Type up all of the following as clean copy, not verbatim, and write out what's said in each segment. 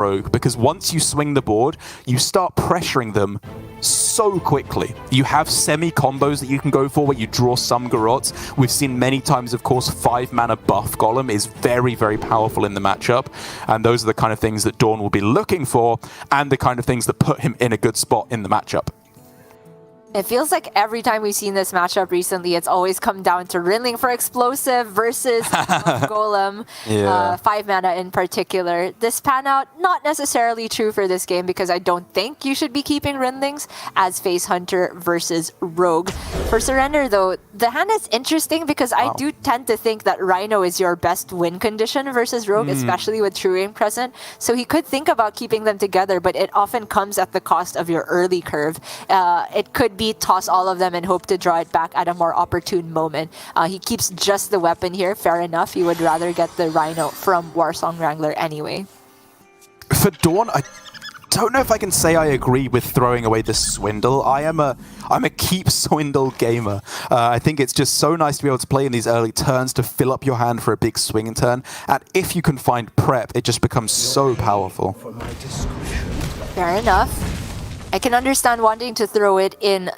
Rogue, because once you swing the board, you start pressuring them so quickly. You have semi-combos that you can go for where you draw some Garots. We've seen many times, of course, 5-mana buff Golem is very, very powerful in the matchup, and those are the kind of things that DawN will be looking for, and the kind of things that put him in a good spot in the matchup. It feels like every time we've seen this matchup recently, it's always come down to Rinling for explosive versus Golem, 5 mana in particular. This pan out, not necessarily true for this game because I don't think you should be keeping Rinlings as Face Hunter versus Rogue. For Surrender though, the hand is interesting because I do tend to think that Rhino is your best win condition versus Rogue, especially with True Aim present. So he could think about keeping them together, but it often comes at the cost of your early curve. It could be toss all of them and hope to draw it back at a more opportune moment. He keeps just the weapon here, fair enough. He would rather get the Rhino from Warsong Wrangler anyway. For DawN, I don't know if I can say I agree with throwing away the Swindle. I'm a keep Swindle gamer. I think it's just so nice to be able to play in these early turns to fill up your hand for a big swing turn. And if you can find prep, it just becomes so powerful. Fair enough. I can understand wanting to throw it in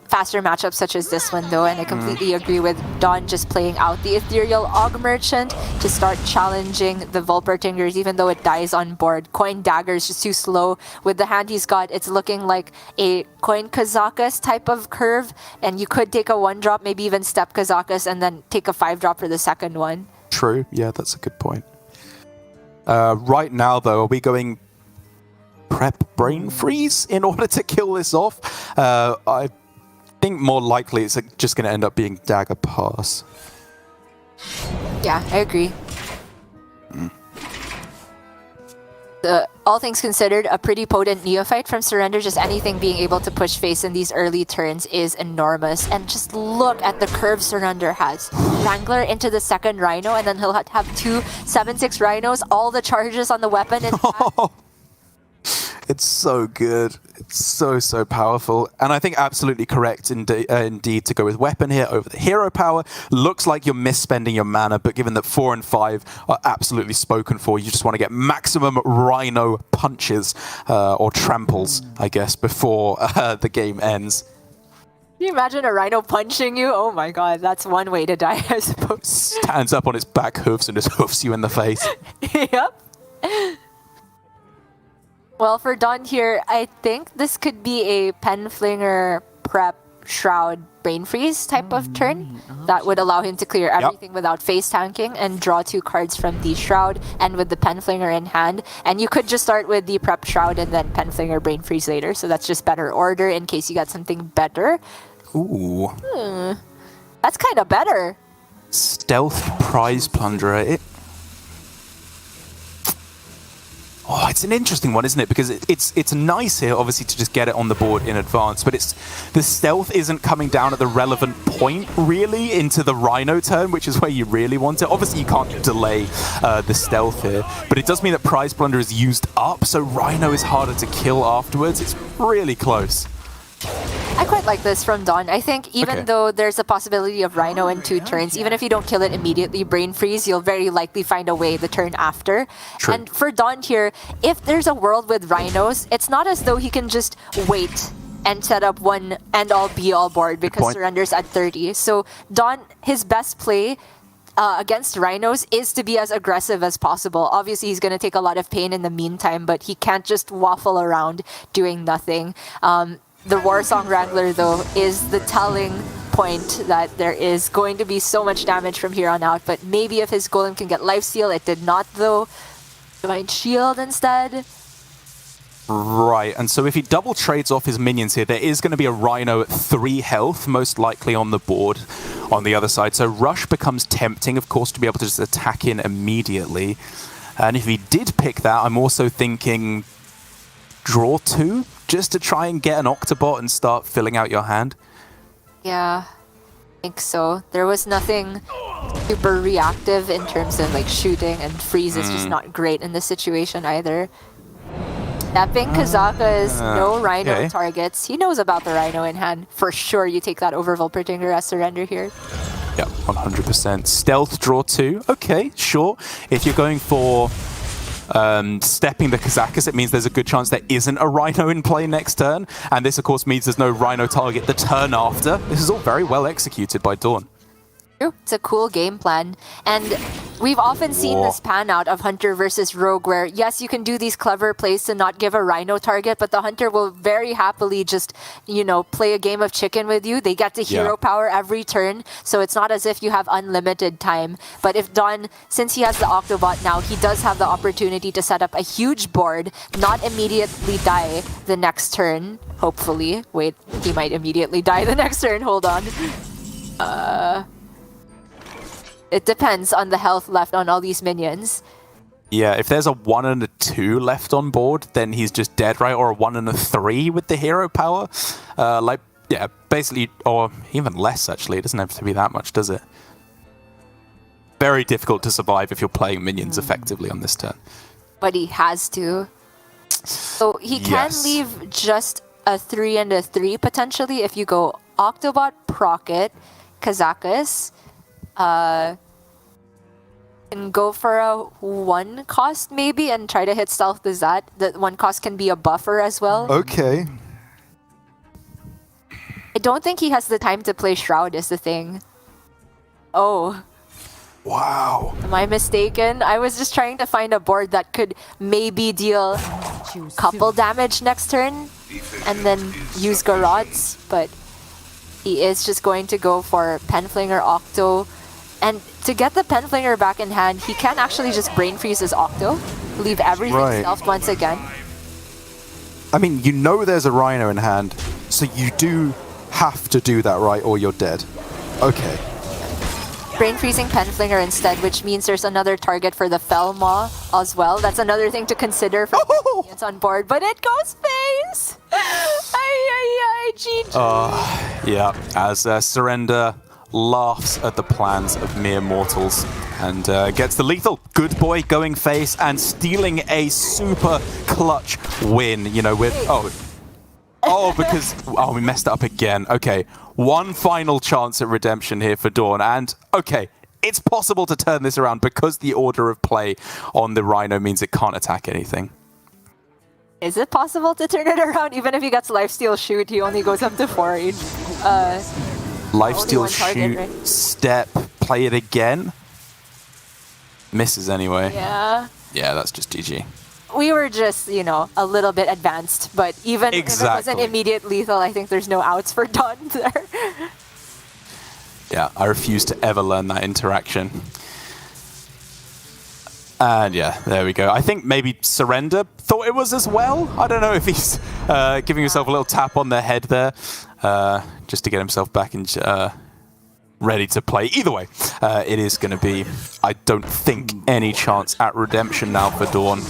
faster matchups such as this one though, and I completely agree with DawN just playing out the Ethereal Og Merchant to start challenging the Volpertingers even though it dies on board. Coin Dagger is just too slow. With the hand he's got, it's looking like a Coin Kazakus type of curve, and you could take a 1-drop, maybe even step Kazakus, and then take a 5-drop for the second one. True, yeah, that's a good point. Right now though, are we going prep Brain Freeze in order to kill this off? I think more likely it's just going to end up being Dagger Pass. Yeah, I agree. All things considered, a pretty potent Neophyte from Surrender. Just anything being able to push face in these early turns is enormous. And just look at the curve Surrender has. Wrangler into the second Rhino, and then he'll have 2 7/6 Rhinos, all the charges on the weapon in hand. It's so good. It's so powerful. And I think absolutely correct indeed to go with weapon here over the hero power. Looks like you're misspending your mana, but given that 4 and 5 are absolutely spoken for, you just want to get maximum Rhino punches or tramples, I guess, before the game ends. Can you imagine a Rhino punching you? Oh my god, that's one way to die, I suppose. Stands up on its back hoofs and just hoofs you in the face. Yep. Well, for DawN here, I think this could be a Penflinger prep Shroud Brain Freeze type of turn that would allow him to clear everything without face tanking and draw 2 cards from the Shroud and with the Penflinger in hand. And you could just start with the prep Shroud and then Penflinger Brain Freeze later, so that's just better order in case you got something better. Ooh. That's kind of better. Stealth Prize Plunderer. Oh, it's an interesting one, isn't it? Because it's nice here, obviously, to just get it on the board in advance, but the stealth isn't coming down at the relevant point, really, into the Rhino turn, which is where you really want it. Obviously, you can't delay the stealth here, but it does mean that Prize Plunder is used up, so Rhino is harder to kill afterwards. It's really close. I quite like this from DawN. I think even though there's a possibility of Rhino in 2 turns, even if you don't kill it immediately, Brain Freeze, you'll very likely find a way the turn after. True. And for DawN here, if there's a world with Rhinos, it's not as though he can just wait and set up one end-all be-all board because Surrender's at 30. So DawN, his best play against Rhinos is to be as aggressive as possible. Obviously, he's going to take a lot of pain in the meantime, but he can't just waffle around doing nothing. The Warsong Wrangler, though, is the telling point that there is going to be so much damage from here on out, but maybe if his Golem can get Lifesteal, it did not, though. Divine Shield instead. Right, and so if he double trades off his minions here, there is going to be a Rhino at 3 health, most likely on the board on the other side. So Rush becomes tempting, of course, to be able to just attack in immediately. And if he did pick that, I'm also thinking draw 2, just to try and get an Octobot and start filling out your hand. Yeah, I think so. There was nothing super reactive in terms of like shooting, and Freeze is just not great in this situation either. Stepping Kazakus, no Rhino targets. He knows about the Rhino in hand. For sure, you take that over Volpertinger as Surrender here. Yeah, 100%. Stealth, draw 2. Okay, sure. If you're going for stepping the Kazakus, it means there's a good chance there isn't a Rhino in play next turn. And this, of course, means there's no Rhino target the turn after. This is all very well executed by DawN. It's a cool game plan. And we've often seen this pan out of Hunter versus Rogue where, yes, you can do these clever plays to not give a Rhino target, but the Hunter will very happily just, you know, play a game of chicken with you. They get to hero power every turn, so it's not as if you have unlimited time. But if DawN, since he has the Octobot now, he does have the opportunity to set up a huge board, not immediately die the next turn, hopefully. Wait, he might immediately die the next turn. Hold on. It depends on the health left on all these minions. Yeah, if there's a 1 and a 2 left on board, then he's just dead, right? Or a 1 and a 3 with the hero power. Basically, or even less, actually. It doesn't have to be that much, does it? Very difficult to survive if you're playing minions effectively on this turn. But he has to. So he can leave just a 3 and a 3, potentially, if you go Octobot, Procket, Kazakus, and go for a 1 cost maybe and try to hit stealth the Zat. The 1 cost can be a buffer as well. Okay. I don't think he has the time to play Shroud is the thing. Oh. Wow. Am I mistaken? I was just trying to find a board that could maybe deal couple damage next turn and then use Garrots, but he is just going to go for Penflinger Octo. And to get the Penflinger back in hand, he can actually just Brain Freeze his Octo, leave everything stealth once again. I mean, you know there's a Rhino in hand, so you do have to do that, right? Or you're dead. Okay. Brain Freezing Penflinger instead, which means there's another target for the Felmaw as well. That's another thing to consider for it's on board, but it goes face! GG. Yeah, as Surrender laughs at the plans of mere mortals and gets the lethal. Good boy going face and stealing a super clutch win, you know, with... because we messed it up again. Okay, one final chance at redemption here for DawN, and okay, it's possible to turn this around because the order of play on the Rhino means it can't attack anything. Is it possible to turn it around? Even if he gets Lifesteal Shoot, he only goes up to 4 range. Lifesteal Shoot, right? Step, play it again. Misses anyway. Yeah. Yeah, that's just GG. We were just, you know, a little bit advanced, but even if it wasn't immediate lethal, I think there's no outs for DawN there. Yeah, I refuse to ever learn that interaction. And yeah, there we go. I think maybe Surrender thought it was as well. I don't know if he's giving himself a little tap on the head there, just to get himself back in, ready to play. Either way, it is going to be, I don't think, any chance at redemption now for DawN.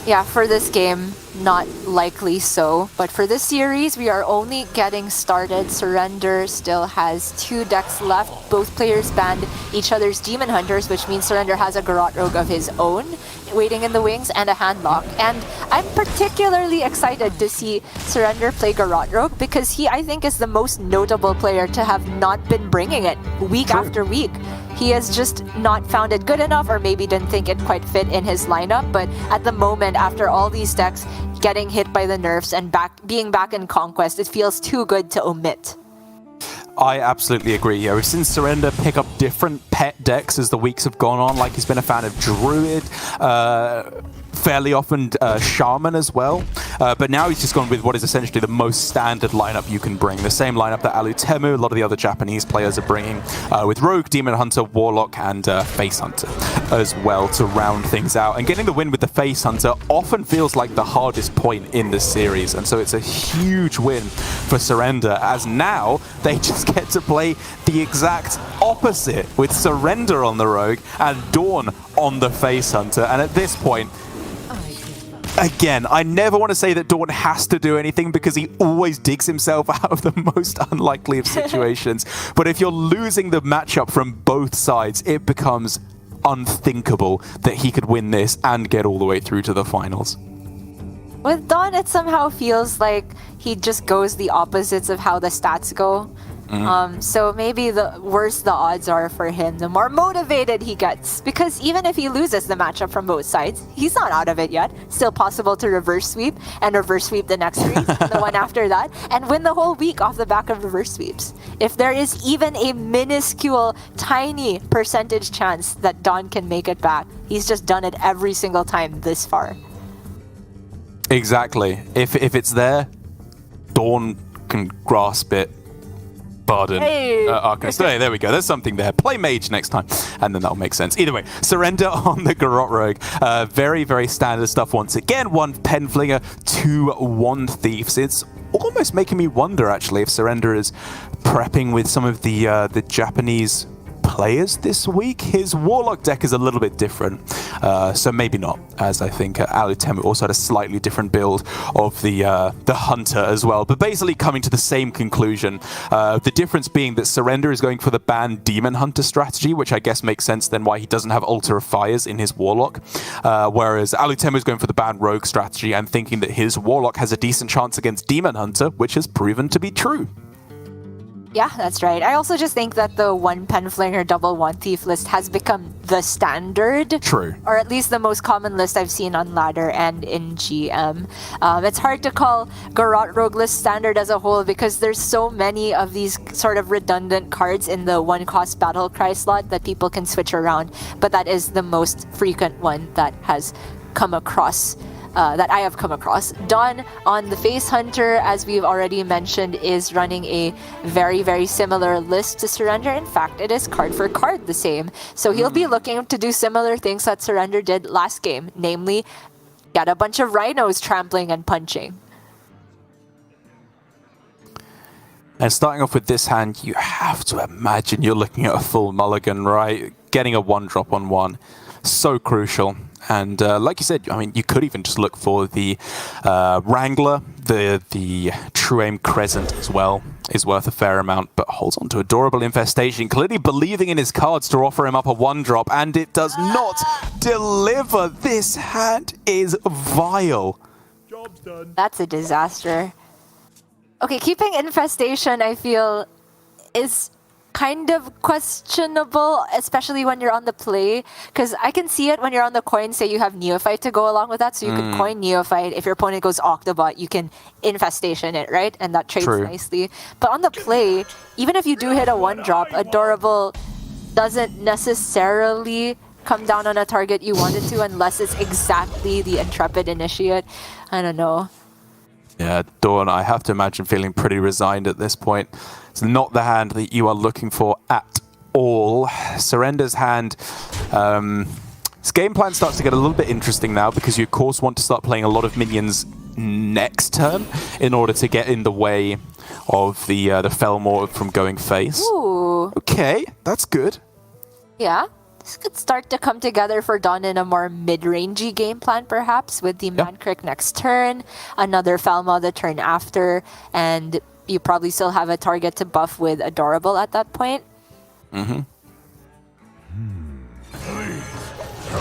Yeah, for this game, not likely so. But for this series, we are only getting started. Surrender still has 2 decks left. Both players banned each other's Demon Hunters, which means Surrender has a Garrote Rogue of his own waiting in the wings and a Handlock. And I'm particularly excited to see Surrender play Garrote Rogue because he, I think, is the most notable player to have not been bringing it week after week. He has just not found it good enough, or maybe didn't think it quite fit in his lineup. But at the moment, after all these decks getting hit by the nerfs and being back in Conquest, it feels too good to omit. I absolutely agree. Yeah, we've seen Surrender pick up different pet decks as the weeks have gone on. Like, he's been a fan of Druid, fairly often Shaman as well. But now he's just gone with what is essentially the most standard lineup you can bring. The same lineup that Alutemu, a lot of the other Japanese players are bringing, with Rogue, Demon Hunter, Warlock, and Face Hunter as well to round things out. And getting the win with the Face Hunter often feels like the hardest point in the series. And so it's a huge win for Surrender, as now they just get to play the exact opposite with Surrender on the Rogue and DawN on the Face Hunter. And at this point, again, I never want to say that DawN has to do anything because he always digs himself out of the most unlikely of situations. But if you're losing the matchup from both sides, it becomes unthinkable that he could win this and get all the way through to the finals. With DawN, it somehow feels like he just goes the opposites of how the stats go. So maybe the worse the odds are for him, the more motivated he gets. Because even if he loses the matchup from both sides, he's not out of it yet. Still possible to reverse sweep and reverse sweep the next race, the one after that, and win the whole week off the back of reverse sweeps. If there is even a minuscule, tiny percentage chance that DawN can make it back, he's just done it every single time this far. Exactly. If it's there, DawN can grasp it. Pardon. Hey. Arcanist. Hey, there we go. There's something there. Play Mage next time, and then that'll make sense. Either way, surrender on the Garrote Rogue. Very, very standard stuff once again. 1 Penflinger, 2 Wand Thieves. It's almost making me wonder, actually, if surrender is prepping with some of the Japanese players this week. His Warlock deck is a little bit different, so maybe not, as I think Alutemu also had a slightly different build of the Hunter as well, but basically coming to the same conclusion. The difference being that Surrender is going for the ban Demon Hunter strategy, which I guess makes sense then why he doesn't have Altar of Fires in his Warlock, whereas Alutemu is going for the ban Rogue strategy and thinking that his Warlock has a decent chance against Demon Hunter, which has proven to be true. Yeah, that's right. I also just think that the 1 Penflinger double Wand Thief list has become the standard. True. Or at least the most common list I've seen on ladder and in GM. It's hard to call Garrote Rogue list standard as a whole because there's so many of these sort of redundant cards in the 1-cost Battle Cry slot that people can switch around. But that is the most frequent one that has come across. That I have come across. DawN on the Face Hunter, as we've already mentioned, is running a very, very similar list to Surrender. In fact, it is card for card the same. So he'll be looking to do similar things that Surrender did last game, namely get a bunch of rhinos trampling and punching. And starting off with this hand, you have to imagine you're looking at a full mulligan, right? Getting a 1-drop on 1. So crucial. And like you said, I mean, you could even just look for the Wrangler, the True Aim Crescent as well is worth a fair amount, but holds on to Adorable Infestation, clearly believing in his cards to offer him up a 1-drop, and it does not deliver. This hand is vile. Job's done. That's a disaster. Okay, keeping Infestation, I feel, is kind of questionable, especially when you're on the play, because I can see it when you're on the coin. Say you have Neophyte to go along with that, so you could coin Neophyte. If your opponent goes Octobot, you can Infestation it, right? And that trades nicely. But on the play, even if you do hit a 1-drop, Adorable doesn't necessarily come down on a target you want it to unless it's exactly the Intrepid Initiate. I don't know. Yeah, DawN, I have to imagine feeling pretty resigned at this point. It's not the hand that you are looking for at all. Surrender's hand, his game plan starts to get a little bit interesting now because you, of course, want to start playing a lot of minions next turn in order to get in the way of the Felmore from going face. Ooh. Okay, that's good. Yeah. This could start to come together for DawN in a more mid-rangey game plan, perhaps, with the Mankrik next turn, another Falma the turn after, and you probably still have a target to buff with Adorable at that point.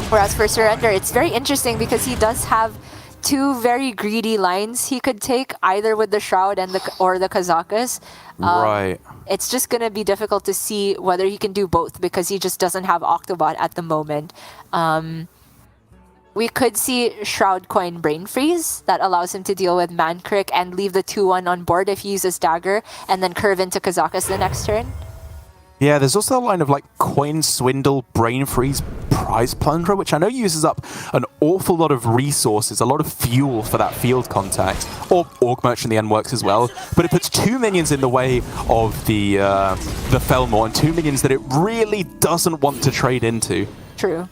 Whereas for Surrender, it's very interesting because he does have 2 very greedy lines he could take, either with the Shroud and or the Kazakas. Right. It's just going to be difficult to see whether he can do both because he just doesn't have Octobot at the moment. We could see Shroud coin Brain Freeze that allows him to deal with Mankrik and leave the 2-1 on board if he uses Dagger and then curve into Kazakas the next turn. Yeah, there's also a line of like Coin Swindle, Brain Freeze, Prize Plunderer, which I know uses up an awful lot of resources, a lot of fuel for that field contact. Or Orc Merchant in the end works as well. But it puts 2 minions in the way of the Felmore and 2 minions that it really doesn't want to trade into. True.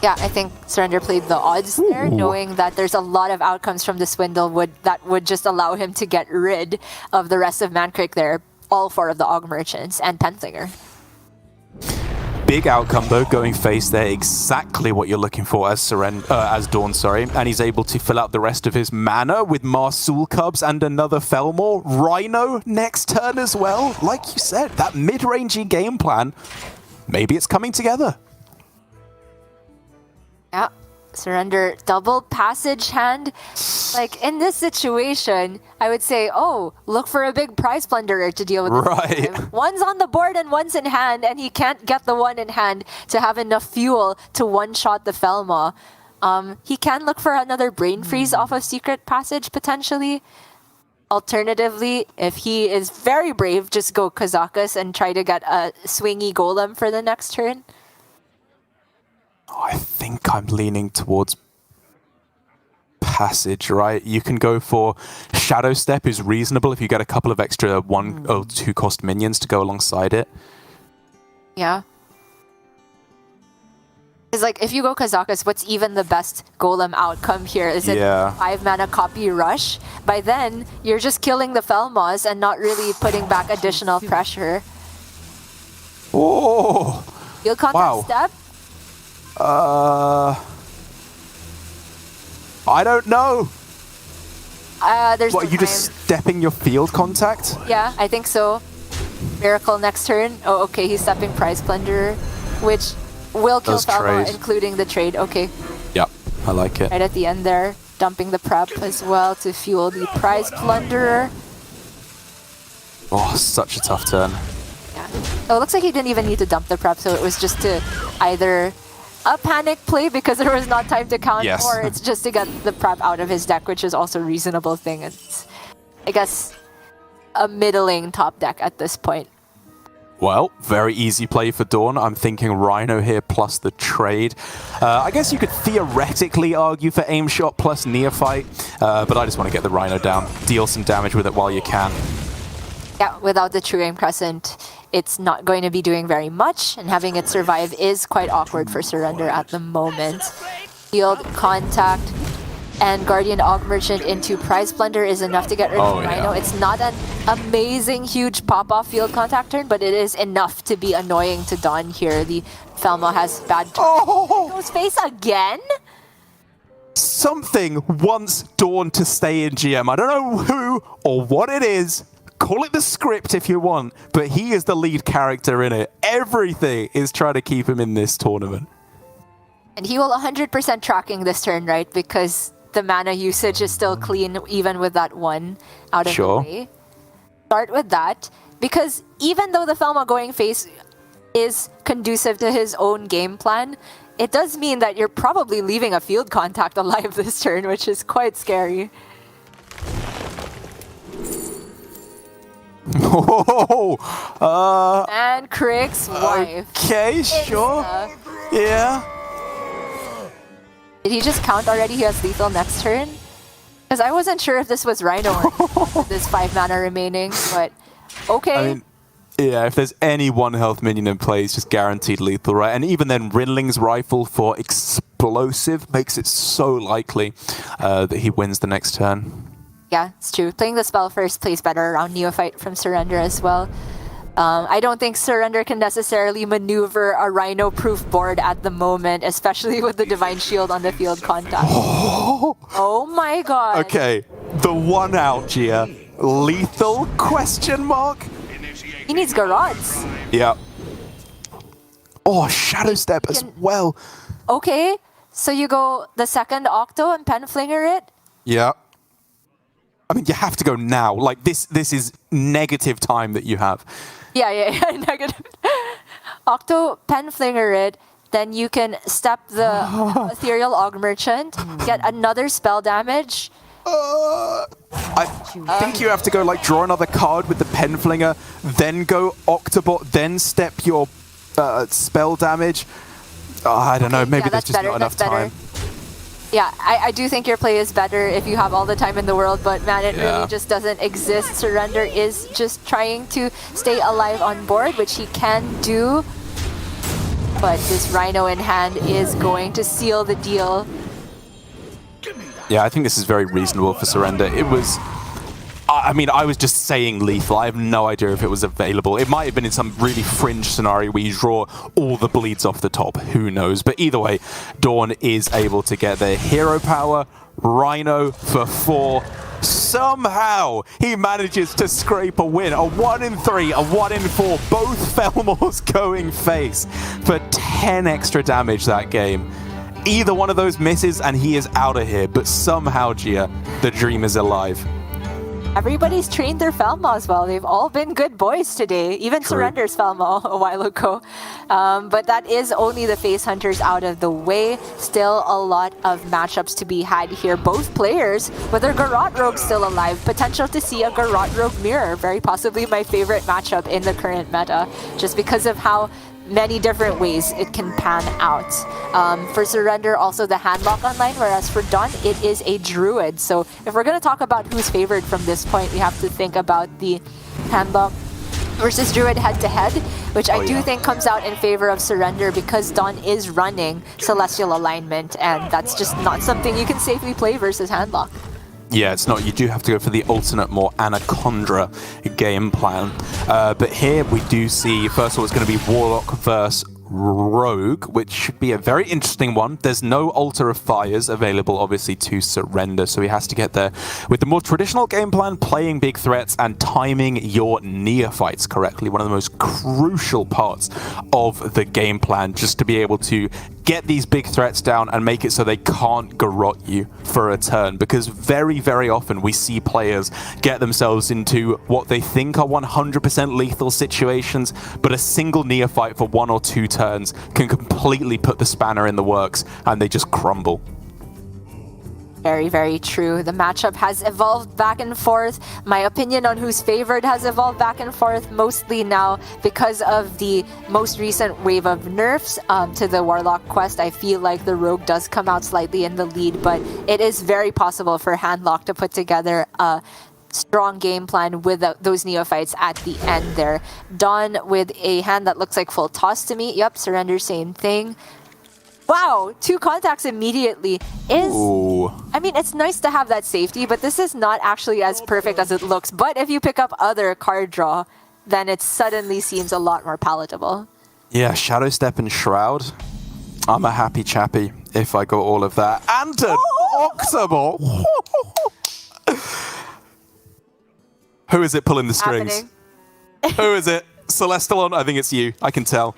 Yeah, I think Surrender played the odds there, knowing that there's a lot of outcomes from the Swindle that would just allow him to get rid of the rest of Mankrik there. All 4 of the Aug Merchants and Penflinger. Big outcome though, going face there, exactly what you're looking for as DawN, sorry. And he's able to fill out the rest of his mana with Marsul Cubs and another Felmore. Rhino next turn as well. Like you said, that mid-rangey game plan, maybe it's coming together. Yeah. Surrender double passage hand. Like, in this situation, I would say, oh, look for a big prize plunderer to deal with this. Right. One's on the board and one's in hand, and he can't get the one in hand to have enough fuel to one-shot the Felmaw. He can look for another Brain Freeze off of Secret Passage, potentially. Alternatively, if he is very brave, just go Kazakus and try to get a swingy Golem for the next turn. I think I'm leaning towards Passage, right? You can go for Shadow Step is reasonable if you get a couple of extra 1 or 2 cost minions to go alongside it. Yeah. It's like, if you go Kazakus, what's even the best Golem outcome here? Is it 5 mana copy rush? By then, you're just killing the Felmaws and not really putting back additional pressure. Oh! Field contact step? I don't know. There's What, no are you time. just stepping your field contact? Yeah, I think so. Miracle next turn. Oh, okay, he's stepping Prize Plunderer, which will kill Felmaw, including the trade. Okay. Yep, I like it. Right at the end there, dumping the prep as well to fuel the Prize Plunderer. Oh, such a tough turn. Yeah. Oh, it looks like he didn't even need to dump the prep, so it was just to either a panic play because there was not time to count, or it's just to get the prep out of his deck, which is also a reasonable thing. It's, I guess, a middling top deck at this point. Well, very easy play for DawN. I'm thinking Rhino here plus the trade. I guess you could theoretically argue for Aim Shot plus Neophyte, but I just want to get the Rhino down, deal some damage with it while you can. Yeah, without the True Aim Crescent, it's not going to be doing very much, and having it survive is quite awkward for Surrender at the moment. Field Contact and Guardian Aug Merchant into Prize Plunder is enough to get rid of Rhino. It's not an amazing, huge pop-off Field Contact turn, but it is enough to be annoying to DawN here. The Felmaw has bad turn. Goes face again? Something wants DawN to stay in GM. I don't know who or what it is. Call it the script if you want, but he is the lead character in it. Everything is trying to keep him in this tournament. And he will 100% tracking this turn, right? Because the mana usage is still clean, even with that one out of the way. Start with that, because even though the Felmaw going face is conducive to his own game plan, it does mean that you're probably leaving a Field Contact alive this turn, which is quite scary. And Crick's wife. Okay, sure. Yeah. Did he just count already? He has lethal next turn? Because I wasn't sure if this was Rhino or with this 5 mana remaining, but okay. I mean, yeah, if there's any 1 health minion in play, it's just guaranteed lethal, right? And even then, Rinling's Rifle for explosive makes it so likely that he wins the next turn. Yeah, it's true. Playing the spell first plays better around Neophyte from Surrender as well. I don't think Surrender can necessarily maneuver a Rhino-proof board at the moment, especially with the Divine Shield on the Field Contact. Oh my god. Okay, the one out, Gia. Lethal question mark? He needs Garods. Yeah. Oh, Shadow Step as well. Okay, so you go the second Octo and Penflinger it? Yeah. I mean, you have to go now. Like, this is negative time that you have. Yeah, negative. Octo, Penflinger it, then you can step the Ethereal Aug Merchant, get another spell damage. I think you have to go, like, draw another card with the Penflinger, then go Octobot, then step your spell damage. I don't know, maybe there's just not enough time. Yeah, I do think your play is better if you have all the time in the world, but man, it really just doesn't exist. Surrender is just trying to stay alive on board, which he can do. But this Rhino in hand is going to seal the deal. Yeah, I think this is very reasonable for Surrender. It was... I mean, I was just saying lethal. I have no idea if it was available. It might have been in some really fringe scenario where you draw all the bleeds off the top. Who knows? But either way, DawN is able to get their hero power. Rhino for 4. Somehow, he manages to scrape a win. A 1 in 3, a 1 in 4. Both Felmaws going face for 10 extra damage that game. Either one of those misses and he is out of here. But somehow, Gia, the dream is alive. Everybody's trained their Falmo as well. They've all been good boys today. Even Surrender's Falmo a while ago. But that is only the Face Hunters out of the way. Still a lot of matchups to be had here. Both players with their Garrote Rogue still alive. Potential to see a Garrote Rogue mirror. Very possibly my favorite matchup in the current meta. Just because of how many different ways it can pan out. For Surrender, also the handlock online, whereas for DawN, it is a Druid. So if we're going to talk about who's favored from this point, we have to think about the handlock versus Druid head-to-head, which I do think comes out in favor of Surrender because DawN is running Celestial Alignment, and that's just not something you can safely play versus handlock. Yeah, it's not. You do have to go for the alternate, more Anaconda game plan. But here we do see, first of all, it's going to be Warlock versus Rogue, which should be a very interesting one. There's no Altar of Fires available, obviously, to Surrender, so he has to get there with the more traditional game plan, playing big threats and timing your neophytes correctly. One of the most crucial parts of the game plan, just to be able to get these big threats down and make it so they can't garrote you for a turn, because very, very often we see players get themselves into what they think are 100% lethal situations, but a single neophyte for 1 or 2 turns can completely put the spanner in the works and they just crumble. Very, very true. The matchup has evolved back and forth. My opinion on who's favored has evolved back and forth, mostly now because of the most recent wave of nerfs to the Warlock quest. I feel like the Rogue does come out slightly in the lead, but it is very possible for Handlock to put together a strong game plan with those neophytes at the end there. DawN with a hand that looks like full toss to me. Yep, Surrender, same thing. Wow, 2 contacts immediately is... Ooh. I mean, it's nice to have that safety, but this is not actually as perfect as it looks. But if you pick up other card draw, then it suddenly seems a lot more palatable. Yeah, Shadow Step and Shroud. I'm a happy chappy if I got all of that. And an Octobot! Who is it pulling the strings? Who is it? Celestalon? I think it's you. I can tell.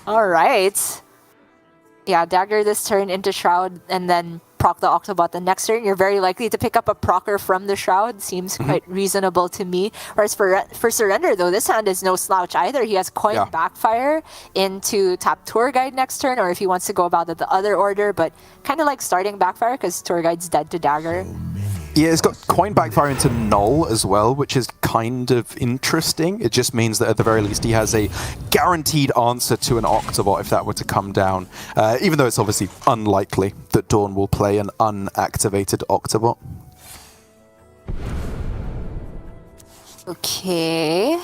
All right. Yeah, Dagger this turn into Shroud and then proc the Octobot the next turn. You're very likely to pick up a procer from the Shroud. Seems quite reasonable to me. Whereas for Surrender, though, this hand is no slouch either. He has Coin Backfire into tap Tour Guide next turn, or if he wants to go about it the other order, but kind of like starting Backfire because Tour Guide's dead to Dagger. Yeah, it's got Coin Backfire into Null as well, which is kind of interesting. It just means that at the very least he has a guaranteed answer to an Octobot if that were to come down. Even though it's obviously unlikely that DawN will play an unactivated Octobot. Okay.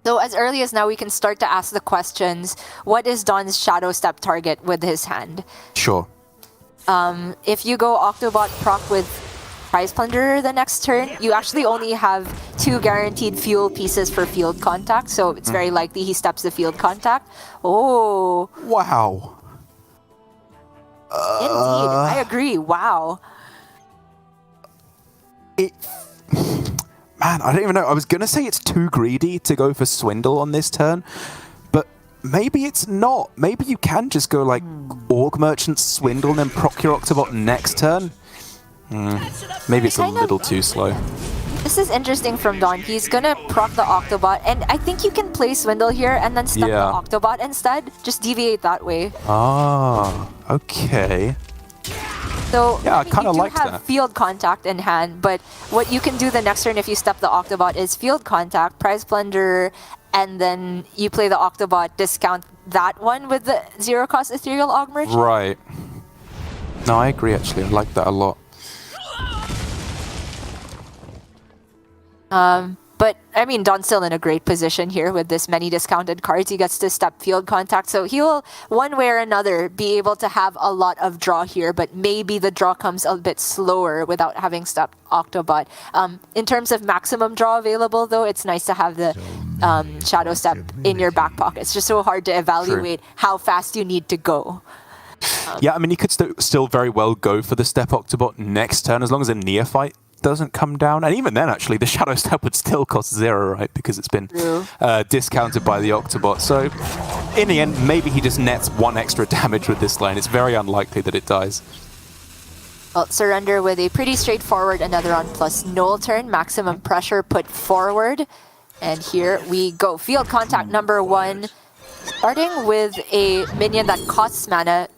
So as early as now, we can start to ask the questions. What is DawN's Shadow Step target with his hand? Sure. If you go Octobot proc with Prize Plunderer the next turn, you actually only have 2 guaranteed fuel pieces for field contact, so it's very likely he steps the field contact. Oh. Wow. Indeed. I agree. Wow. Man, I don't even know. I was going to say it's too greedy to go for Swindle on this turn, but maybe it's not. Maybe you can just go like Org Merchant, Swindle, and then proc your Octobot next turn. Maybe it's a little too slow. This is interesting from DawN. He's going to proc the Octobot, and I think you can play Swindle here and then step the Octobot instead. Just deviate that way. Ah, okay. So yeah, I kind of like that. You have field contact in hand, but what you can do the next turn if you step the Octobot is field contact, Prize Plunderer, and then you play the Octobot, discount that one with the 0-cost Ethereal Aug Merchant. Right. No, I agree actually. I like that a lot. But, I mean, DawN's still in a great position here with this many discounted cards. He gets to step field contact, so he will, one way or another, be able to have a lot of draw here, but maybe the draw comes a bit slower without having stepped Octobot. In terms of maximum draw available, though, it's nice to have the Shadow Step in your back pocket. It's just so hard to evaluate how fast you need to go. Yeah, I mean, you could still very well go for the Step Octobot next turn, as long as a Neophyte doesn't come down. And even then, actually, the Shadow Step would still cost 0, right? Because it's been discounted by the Octobot. So in the end, maybe he just nets 1 extra damage with this lane. It's very unlikely that it dies. Well, Surrender with a pretty straightforward Anetheron plus null turn. Maximum pressure put forward. And here we go. Field contact number 1. Starting with a minion that costs mana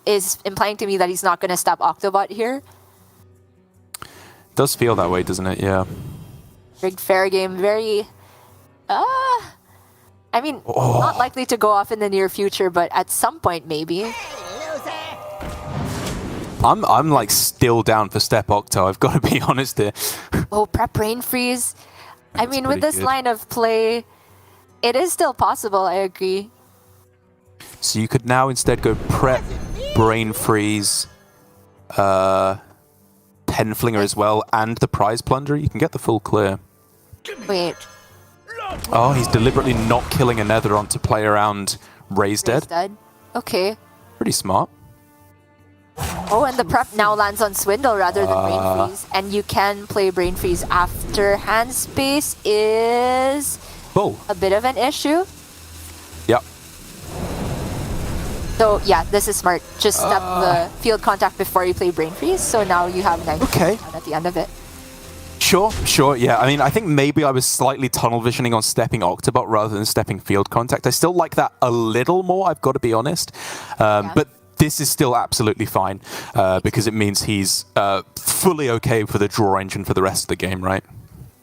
is implying to me that he's not going to stop Octobot here. Does feel that way, doesn't it? Yeah. Rigged fair game. Very... I mean, not likely to go off in the near future, but at some point, maybe. I'm like still down for Step Octo, I've got to be honest here. Prep Brain Freeze. I mean, with this good. line of play, it is still possible, I agree. So you could now instead go Prep, Brain Freeze, Penflinger as well, and the Prize Plunger. You can get the full clear. Wait. Oh, he's deliberately not killing Anetheron to play around Raise Dead. Okay. Pretty smart. Oh, and the prep now lands on Swindle rather than Brain Freeze. And you can play Brain Freeze after. Hand space is a bit of an issue. Yep. So yeah, this is smart. Just step the field contact before you play Brain Freeze. So now you have 9 at the end of it. Sure, yeah. I mean, I think maybe I was slightly tunnel visioning on stepping Octobot rather than stepping field contact. I still like that a little more, I've got to be honest. But this is still absolutely fine because it means he's fully okay for the draw engine for the rest of the game, right?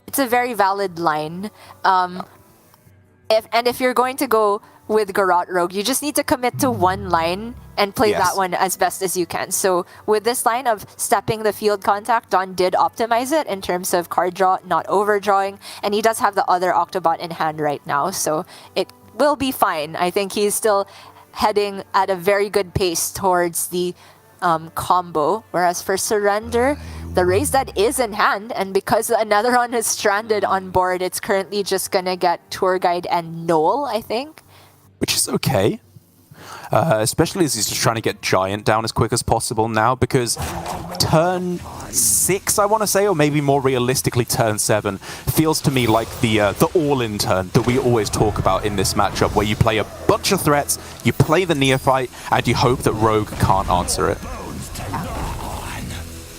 It's a very valid line. If you're going to go with Garrote Rogue, you just need to commit to one line and play that one as best as you can. So with this line of stepping the field contact, DawN did optimize it in terms of card draw, not overdrawing, and he does have the other Octobot in hand right now, so it will be fine. I think he's still heading at a very good pace towards the combo, whereas for Surrender, the Raise Dead is in hand, and because Anetheron is stranded on board, it's currently just gonna get Tour Guide and Null, I think. Which is okay. Especially as he's just trying to get Giant down as quick as possible now, because turn 6, I want to say, or maybe more realistically turn 7, feels to me like the all-in turn that we always talk about in this matchup, where you play a bunch of threats, you play the Neophyte, and you hope that Rogue can't answer it.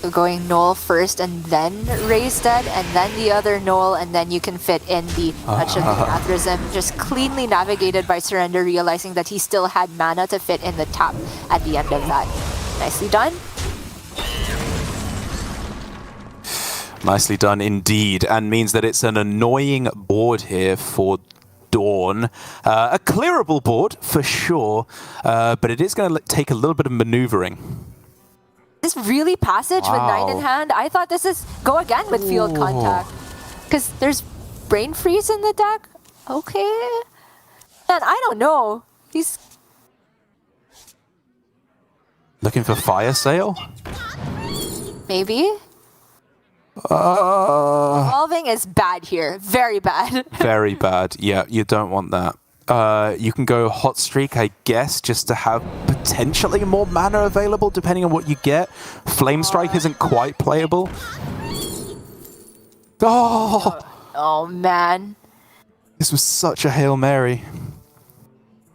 So going Null first and then Raise Dead and then the other Null, and then you can fit in the Touch of Atherism. Just cleanly navigated by Surrender, realizing that he still had mana to fit in the tap at the end of that. Nicely done. Nicely done indeed, and means that it's an annoying board here for DawN. A clearable board for sure, but it is going to take a little bit of maneuvering. This really Passage with 9 in hand? I thought this is go again with field contact. Because there's Brain Freeze in the deck? Okay. Man, I don't know. He's... Looking for Fire Sale? Maybe? Evolving is bad here. Very bad. Very bad. Yeah, you don't want that. You can go Hot Streak, I guess, just to have potentially more mana available, depending on what you get. Flame Strike isn't quite playable. Oh, man. This was such a Hail Mary.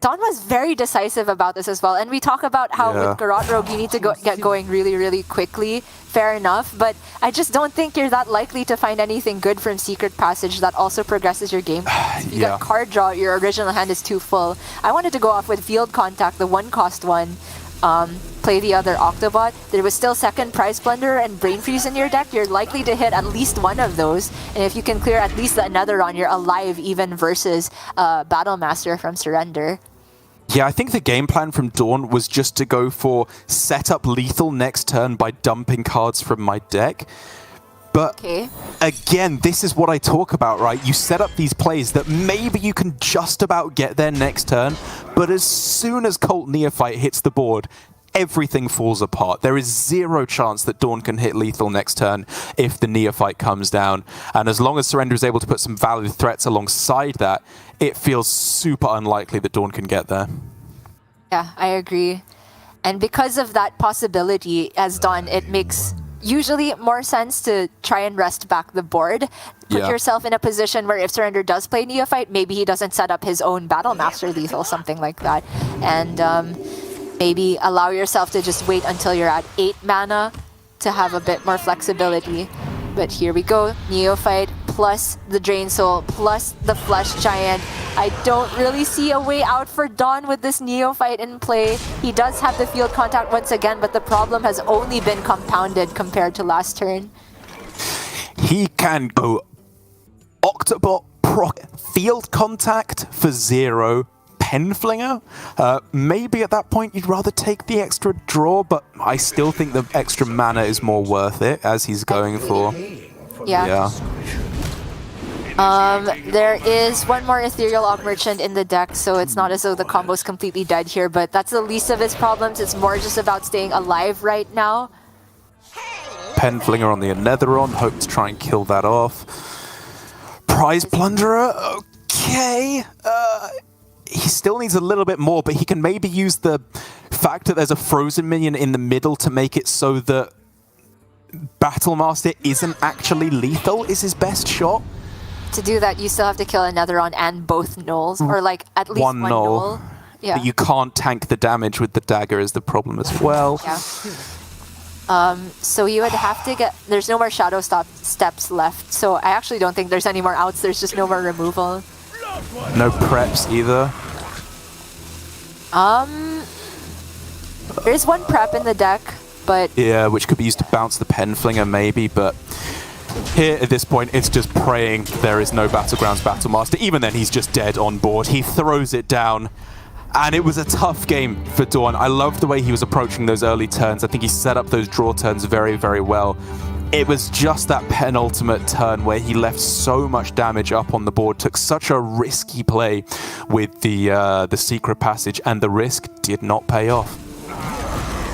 DawN was very decisive about this as well. And we talk about how with Garrote Rogue, you need to get going really, really quickly. Fair enough. But I just don't think you're that likely to find anything good from Secret Passage that also progresses your game. You got card draw, your original hand is too full. I wanted to go off with Field Contact, the 1-cost one. Play the other Octobot. There was still second Prize Plunder and Brain Freeze in your deck. You're likely to hit at least one of those. And if you can clear at least another on, you're alive even versus Battle Master from Surrender. Yeah, I think the game plan from DawN was just to go for set up lethal next turn by dumping cards from my deck. But again, this is what I talk about, right? You set up these plays that maybe you can just about get there next turn, but as soon as Cult Neophyte hits the board, everything falls apart. There is zero chance that DawN can hit lethal next turn if the Neophyte comes down. And as long as Surrender is able to put some valid threats alongside that, it feels super unlikely that DawN can get there. Yeah, I agree. And because of that possibility, as DawN, it makes usually more sense to try and rest back the board. Put yourself in a position where if Surrender does play Neophyte, maybe he doesn't set up his own Battle Master lethal, something like that. And maybe allow yourself to just wait until you're at 8 mana to have a bit more flexibility. But here we go, Neophyte plus the Drain Soul plus the Flesh Giant. I don't really see a way out for DawN with this Neophyte in play. He does have the field contact once again, but the problem has only been compounded compared to last turn. He can go Octobot proc field contact for 0 Penflinger. Maybe at that point you'd rather take the extra draw, but I still think the extra mana is more worth it as he's going for. Yeah. There is one more Ethereal Aug Merchant in the deck, so it's not as though the combo's completely dead here, but that's the least of his problems. It's more just about staying alive right now. Penflinger on the Anetheron, hope to try and kill that off. Prize Plunderer, okay. He still needs a little bit more, but he can maybe use the fact that there's a frozen minion in the middle to make it so that Battle Master isn't actually lethal is his best shot. To do that, you still have to kill Anetheron and both Gnolls, or like at least one Gnoll. Yeah. But you can't tank the damage with the dagger is the problem as well. Yeah. So you would have to get... There's no more Shadow steps left, so I actually don't think there's any more outs. There's just no more removal. No preps either. There's one prep in the deck, but... Yeah, which could be used to bounce the Penflinger maybe, but here at this point it's just praying there is no Battlegrounds Battle Master. Even then he's just dead on board. He throws it down. And it was a tough game for DawN. I love the way he was approaching those early turns. I think he set up those draw turns very, very well. It was just that penultimate turn where he left so much damage up on the board, took such a risky play with the secret passage, and the risk did not pay off.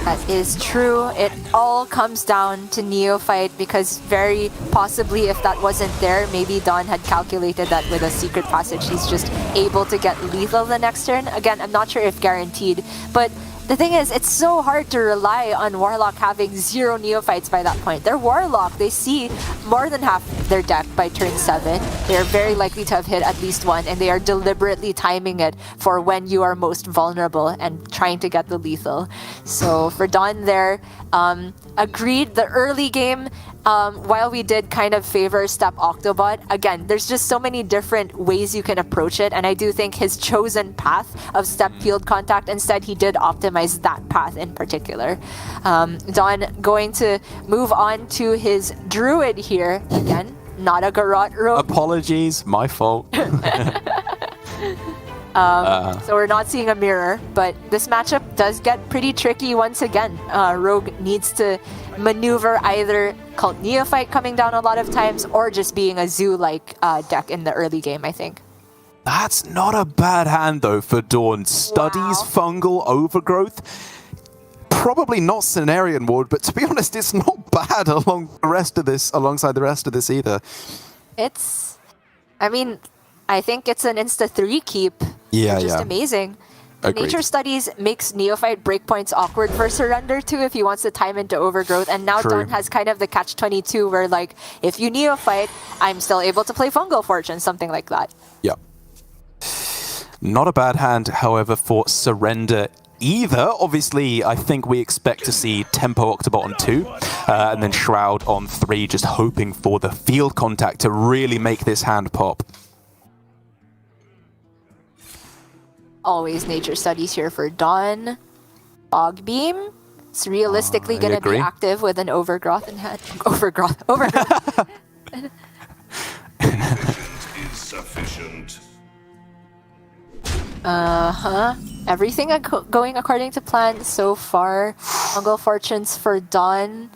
That is true. It all comes down to Neophyte, because very possibly if that wasn't there, maybe DawN had calculated that with a secret passage he's just able to get lethal the next turn. Again, I'm not sure if guaranteed, but the thing is, it's so hard to rely on Warlock having 0 Neophytes by that point. They're Warlock. They see more than half their deck by turn 7. They're very likely to have hit at least one, and they are deliberately timing it for when you are most vulnerable and trying to get the lethal. So for DawN there, agreed, the early game, while we did kind of favor Step Octobot, again, there's just so many different ways you can approach it, and I do think his chosen path of Step Field Contact, instead he did optimize that path in particular. DawN going to move on to his Druid here, again, not a Garrote Rogue. Apologies, my fault. So we're not seeing a mirror, but this matchup does get pretty tricky once again. Rogue needs to maneuver either Cult Neophyte coming down a lot of times or just being a zoo-like deck in the early game, I think. That's not a bad hand though for DawN. Studies, Fungal, Overgrowth. Probably not Cenarian Ward, but to be honest, it's not bad alongside the rest of this either. It's... I mean, I think it's an insta-3 keep. Yeah, which is amazing. Agreed. Nature Studies makes Neophyte breakpoints awkward for Surrender too if he wants to time into Overgrowth, and now DawN has kind of the catch-22 where, like, if you Neophyte, I'm still able to play Fungal Fortune, something like that. Yeah. Not a bad hand, however, for Surrender either. Obviously, I think we expect to see Tempo Octobot on 2, and then Shroud on 3, just hoping for the field contact to really make this hand pop. Always Nature Studies here for DawN. Fog Beam. It's realistically going to be active with an Overgrowth in hand. Overgrowth. Is sufficient. Everything going according to plan so far. Fungal Fortunes for DawN.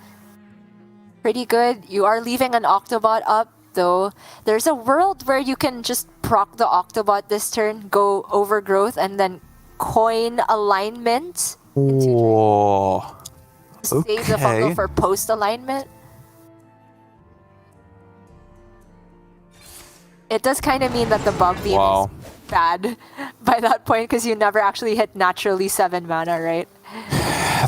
Pretty good. You are leaving an Octobot up, though. There's a world where you can just proc the Octobot this turn, go Overgrowth, and then coin Alignment. Oh, okay. Save the Fungal for post-alignment. It does kind of mean that the Bug Beam is bad by that point, because you never actually hit naturally 7 mana, right?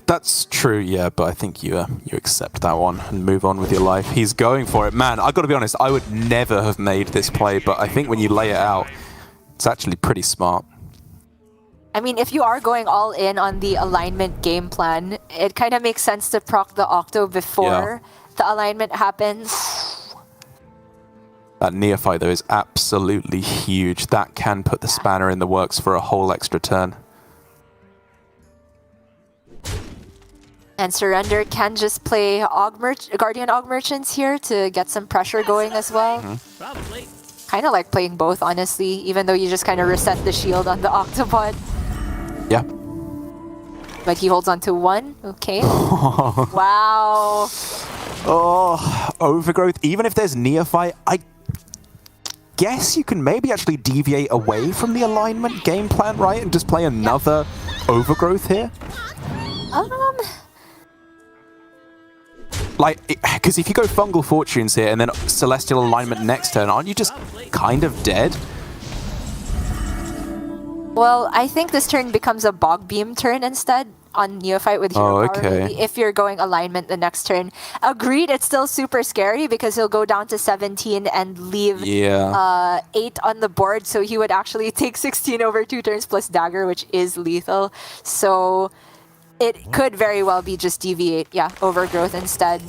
That's true, yeah, but I think you accept that one and move on with your life. He's going for it. Man, I've got to be honest, I would never have made this play, but I think when you lay it out, it's actually pretty smart. I mean, if you are going all in on the alignment game plan, it kind of makes sense to proc the Octo before the alignment happens. That Neophyte, though, is absolutely huge. That can put the spanner in the works for a whole extra turn. And Surrender can just play Guardian Aug Merchants here to get some pressure going as well. Kind of like playing both, honestly, even though you just kind of reset the shield on the Octobot. Yeah. But he holds on to one. Okay. Wow. Oh, Overgrowth. Even if there's Neophyte, I guess you can maybe actually deviate away from the alignment game plan, right? And just play another Overgrowth here? Like, because if you go Fungal Fortunes here and then Celestial Alignment next turn, aren't you just kind of dead? Well, I think this turn becomes a Bog Beam turn instead on Neophyte with Hero Power, maybe, if you're going alignment the next turn. Agreed, it's still super scary because he'll go down to 17 and leave 8 on the board, so he would actually take 16 over 2 turns plus Dagger, which is lethal. So it could very well be just deviate, Overgrowth instead.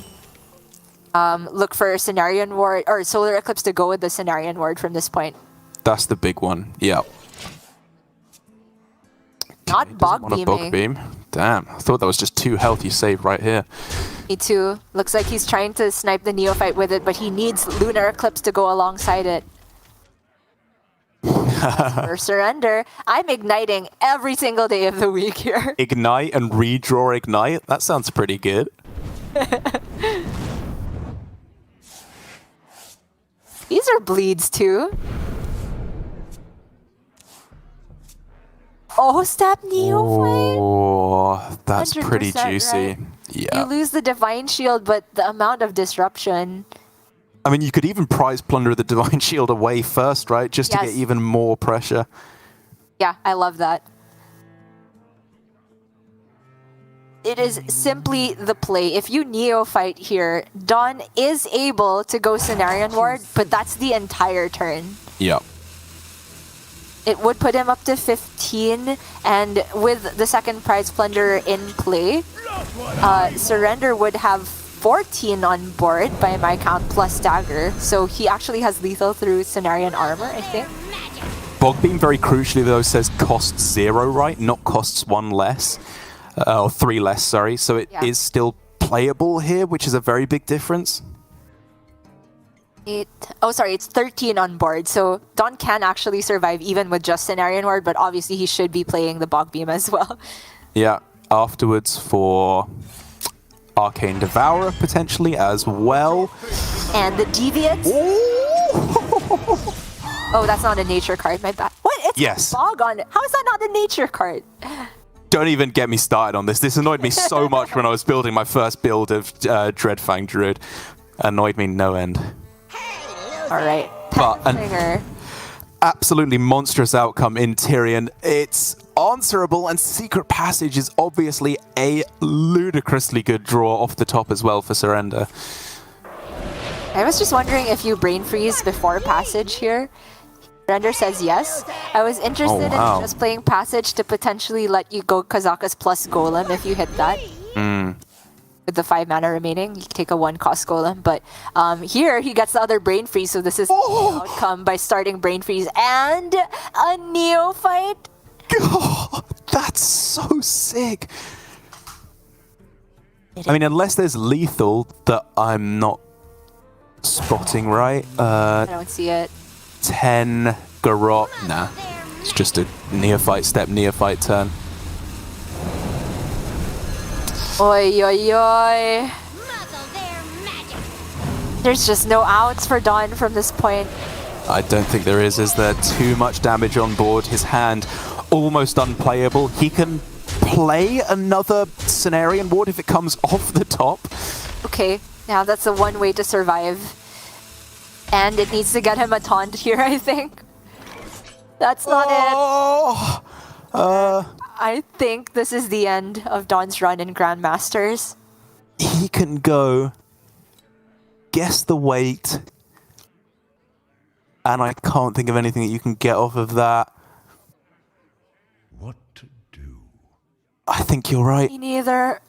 Look for Cenarion Ward, or Solar Eclipse to go with the Cenarion Ward from this point. That's the big one, yeah. Not Bog Beaming. Bog Beam. Damn, I thought that was just 2 health you saved right here. Me too. Looks like he's trying to snipe the Neophyte with it, but he needs Lunar Eclipse to go alongside it. For Surrender, I'm igniting every single day of the week here. Ignite and redraw Ignite? That sounds pretty good. These are bleeds too. Oh, step Neophyte? Oh, that's pretty juicy. Right? Yeah. You lose the Divine Shield, but the amount of disruption. I mean, you could even prize plunder the Divine Shield away first, right? Just to get even more pressure. Yeah, I love that. It is simply the play. If you Neophyte here, DawN is able to go Cenarion Ward, but that's the entire turn. Yeah. It would put him up to 15, and with the second prize plunder in play, Surrender would have 14 on board by my count plus Dagger, so he actually has lethal through Cenarion Armor, I think. Bog Beam very crucially though says costs 0, right? Not costs 1 less, or 3 less, sorry. So it is still playable here, which is a very big difference. It's 13 on board, so DawN can actually survive even with just Cenarion Ward, but obviously he should be playing the Bog Beam as well. Yeah, afterwards for Arcane Devourer potentially as well. And the Deviant. Oh, that's not a nature card, my bad. What? It's a Bog on it. How is that not a nature card? Don't even get me started on this. This annoyed me so much when I was building my first build of Dreadfang Druid. Annoyed me no end. Alright. But an absolutely monstrous outcome in Tyrion. It's answerable, and Secret Passage is obviously a ludicrously good draw off the top as well for Surrender. I was just wondering if you Brain Freeze before Passage here. Surrender says yes. I was interested in just playing Passage to potentially let you go Kazakus plus Golem if you hit that. With the 5 mana remaining, you can take a 1-cost Golem. But here, he gets the other Brain Freeze, so this is the outcome by starting Brain Freeze and a Neophyte. God, that's so sick. I mean, unless there's lethal that I'm not spotting right. I don't see it. 10 Garrot. Nah, it's just a Neophyte step, Neophyte turn. Oi, oi, oi. There's just no outs for DawN from this point. I don't think there is there? Too much damage on board. His hand almost unplayable. He can play another Cenarion Ward if it comes off the top. Okay, now that's the one way to survive. And it needs to get him a taunt here, I think. That's not it. I think this is the end of DawN's run in Grandmasters. He can go guess the weight, and I can't think of anything that you can get off of that. What to do? I think you're right. Me neither.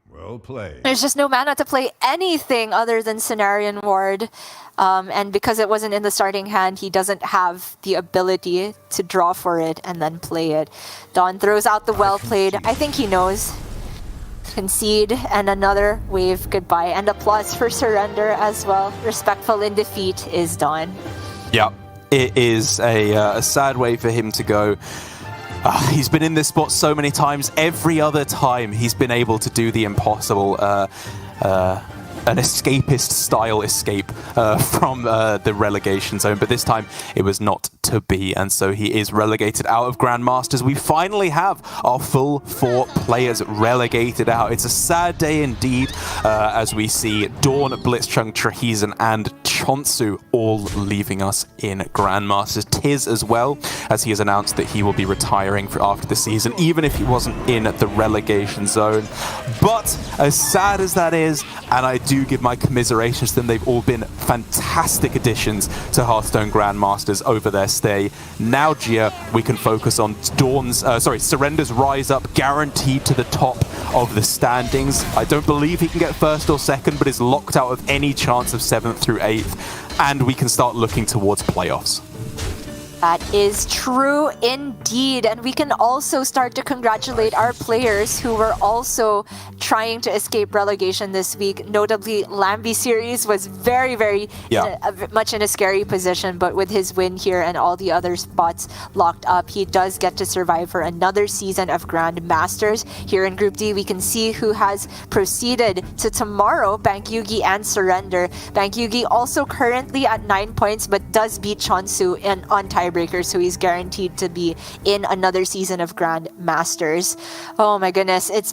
Well played. There's just no mana to play anything other than Cenarian Ward. And because it wasn't in the starting hand, he doesn't have the ability to draw for it and then play it. DawN throws out the well played. I think he knows. Concede and another wave goodbye. And applause for surrender as well. Respectful in defeat is DawN. Yeah, it is a sad way for him to go. He's been in this spot so many times. Every other time he's been able to do the impossible. An escapist style escape from the relegation zone, but this time it was not to be, and so he is relegated out of Grandmasters. We finally have our full 4 players relegated out. It's a sad day indeed, as we see DawN, Blitzchung, Trahezen, and Chonsu all leaving us in Grandmasters. Tiz as well, as he has announced that he will be retiring after the season, even if he wasn't in the relegation zone. But as sad as that is, and I do give my commiserations to them, they've all been fantastic additions to Hearthstone Grandmasters over their stay. Now, Gia, we can focus on Surrender's rise up, guaranteed to the top of the standings. I don't believe he can get first or second, but is locked out of any chance of 7th through 8th, and we can start looking towards playoffs. That is true indeed. And we can also start to congratulate our players who were also trying to escape relegation this week. Notably, Lambi Series was very, very much in a scary position, but with his win here and all the other spots locked up, he does get to survive for another season of Grandmasters. Here in Group D, we can see who has proceeded to tomorrow, Bank Yugi and Surrender. Bank Yugi also currently at 9 points, but does beat Chonsu on tiebreaker, so he's guaranteed to be in another season of Grandmasters. Oh my goodness, it's